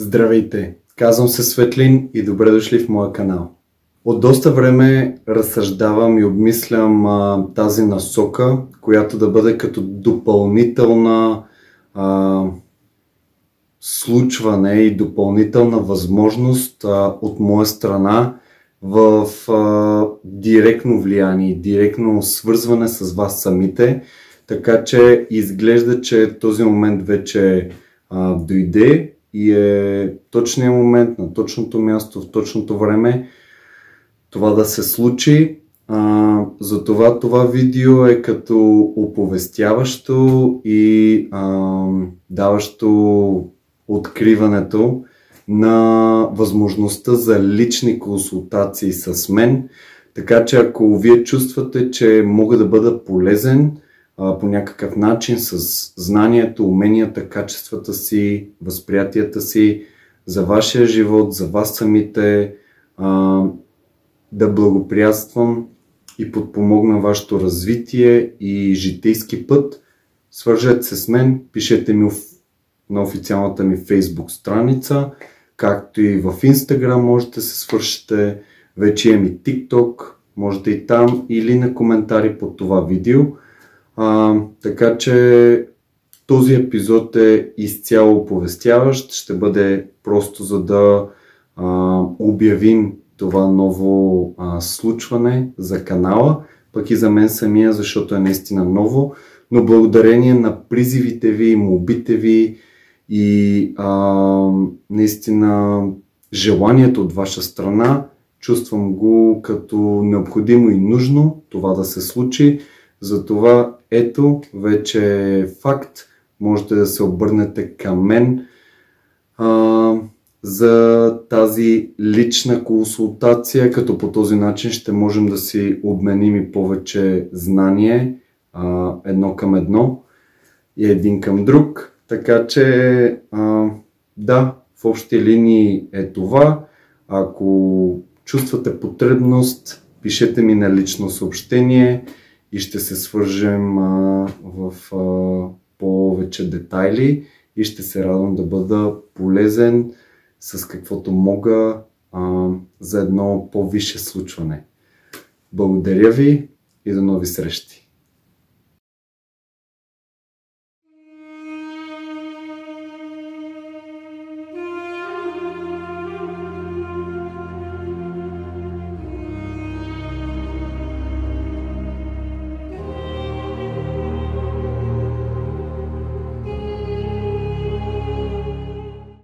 Здравейте! Казвам се Светлин и добре дошли в моя канал. От доста време разсъждавам и обмислям тази насока, която да бъде като допълнителна случване и допълнителна възможност от моя страна в директно влияние, директно свързване с вас самите. Така че изглежда, че този момент вече дойде и е точният момент на точното място в точното време това да се случи. Затова това видео е като оповестяващо и даващо откриването на възможността за лични консултации с мен. Така че ако вие чувствате, че мога да бъда полезен по някакъв начин с знанието, уменията, качествата си, възприятията си за вашия живот, за вас самите, да благоприятствам и подпомогна вашето развитие и житейски път, свържете се с мен, пишете ми на официалната ми Facebook страница, както и в Instagram можете да се свършите, вече имам и TikTok, можете и там, или на коментари под това видео. Така че този епизод е изцяло оповестяващ, ще бъде просто за да обявим това ново случване за канала, пък и за мен самия, защото е наистина ново, но благодарение на призивите ви, молбите ви и наистина желанието от ваша страна, чувствам го като необходимо и нужно това да се случи. Затова ето, вече е факт, можете да се обърнете към мен за тази лична консултация, като по този начин ще можем да си обменим и повече знание едно към едно и един към друг. Така че да, в общи линии е това. Ако чувствате потребност, пишете ми на лично съобщение и ще се свържем в повече детайли и ще се радвам да бъда полезен с каквото мога за едно по-висше случване. Благодаря ви и до нови срещи!